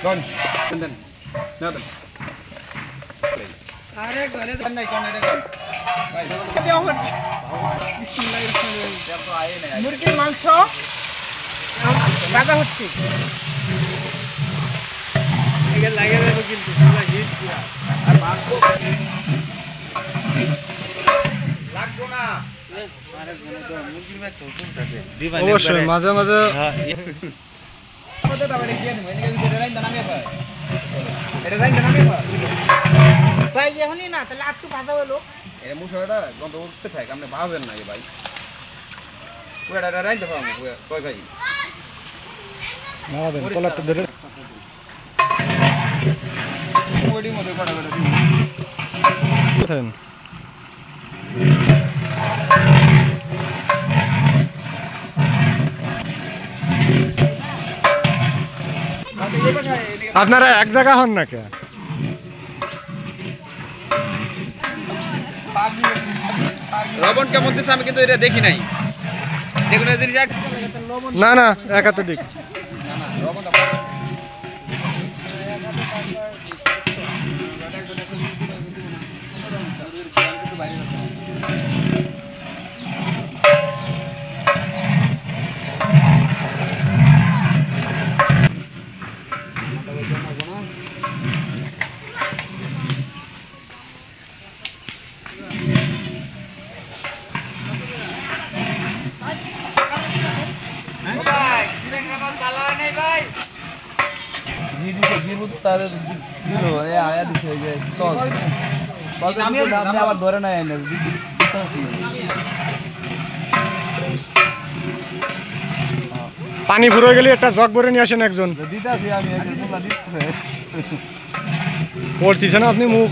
Con. Den. Na den. আরে ঘরে Con này con. ভাই দেওয়া হচ্ছে বিসমিল্লাহির রহমানির রহিম তেল তো আয়ে নাই মুরগির মাংস ভাজা হচ্ছে এগুলো লাগে যাবে কিন্তু পুরো হিট পুরো আর মাংস লাগবো না আরে বলে তো মুরগির মাংস কোন থাকে দিবা অবশ্যই মাঝে মাঝে কত টাকা দিয়ে দেন এটা রাইন দানা মে পায় এটা রাইন দানা মে পায় ভাই এখনই না তাহলে একটু ভাজা হলো এটা মুশাটা গন্ধ উঠতে থাকে আপনি ভাবেন না ভাই ওটা রাইন দাও আমি কই ভাই না দেন কলাটা ধরে ওডি মধ্যে কটা কটা দিন কোথায় আপনারা এক জায়গা হন না কে লবণ কেমন দিছে আমি কিন্তু এটা দেখি নাই দেখুন এই জিনিস এক না না এক হাতে দিক লবণটা পানি ফুরে গেলে একটা জগ ভরে নিয়ে আসেন একজন পড়তেছে না আপনি মুখ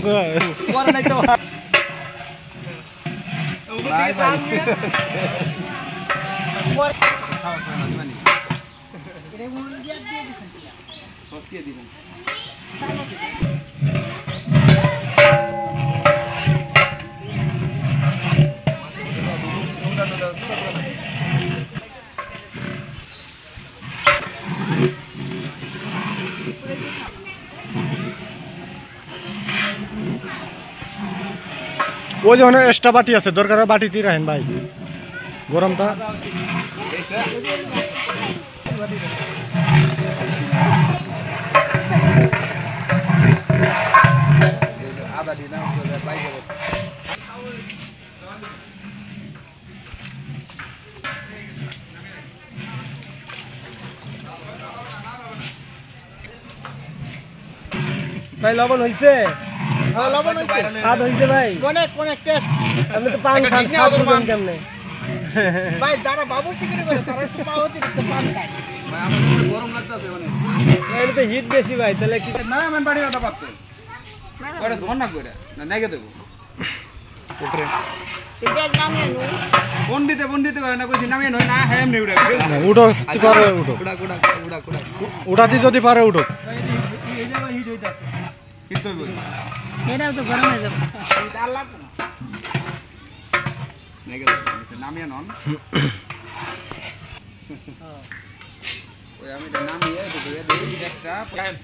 ওই যে অনেক এক্সট্রা বাটি আছে দরকার বাটিতেই রাখেন ভাই গরমটা আদা দিন না পাই যাবে ভাই লবণ হইছে হ্যাঁ লবণ হইছে স্বাদ হইছে ভাই অনেক টেস্ট আপনি তো পান খান স্বাদ বুঝেন কেমনে ভাই যারা বাবুর্চি করে তারা একটু পাও অতিরিক্ত পান খায় ভাই আমাদের গরম লাগতেছে মানে এটা তো হিট বেশি ভাই তাহলে কি না মান বাড়ি ওটা পাতে ওটা ধর না কইরা না নাগে দেব উপরে এটা নামে নো বন্ডিতে কয় না কইছি নামে নয় না হ্যাঁ এমনি উড়া উঠো কি পারে উঠো উড়া উঠাতে যদি পারে উঠো এই জায়গা হিট হইতাছে হিট হইব এটাও তো গরম হয়ে যাবে এটা আর লাগবে না নাগে নামিয়ে নন ওই আমি এটা নামিয়ে দিয়ে দেই একটা কাম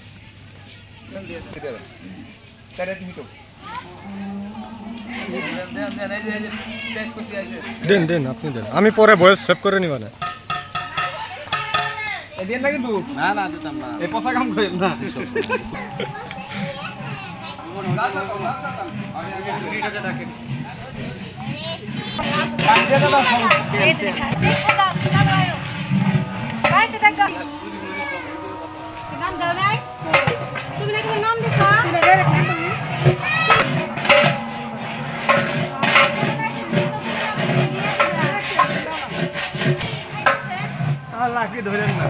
দিয়ে দে তারে তুমি তো দেন দেন আপনি দেন আমি পরে ভয়েস সেভ করে নিব না এদিন না কিন্তু না দিতাম না এই পোষা কাম করেন না তুমি নাকি নাম দিছো লাকি ধরেন না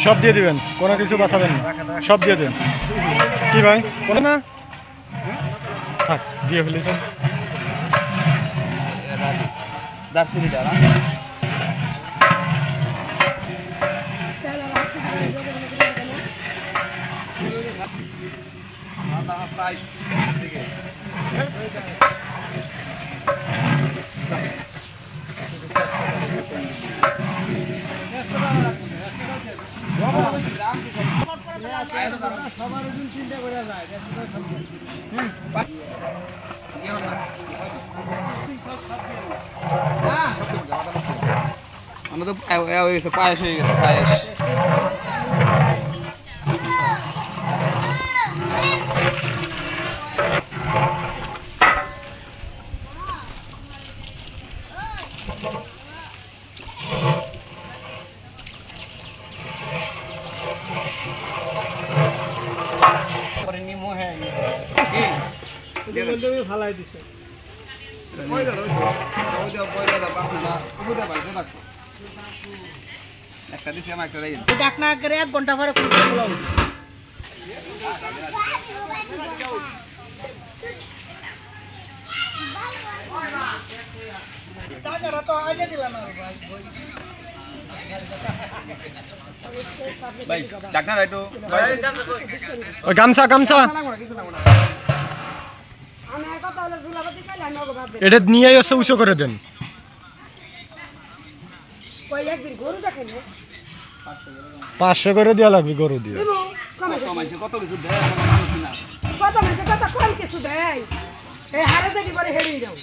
সব দিয়ে দিবেন কোনো কিছু বাঁচাবেন না সব দিয়ে দেন কি ভাই কোনো না থাক দিয়ে ফেলেছেন প্রায় সবার চিন্তা করে যায় আমরা তো হয়ে গেছে পায়েস হয়ে গেছে পায়েস ফালাই দিছে একটা দিছি আমার একটা রাইল ডাক না করে 1 ঘন্টা পরে খুলতে বলা হলো টাকাটা তো আগে দিলা না ভাই ডাক না রাইটো ওই গামছা গামছা এটা নিয়ে এসে উঁচু করে দেন কই একদিন গরু দেখেন 500 করে দেওয়া লাগবে গরু দিয়ে কত কিছু দেয় কত কম কিছু দেয় এই হারে দেখি পরে হেরিয়ে যাও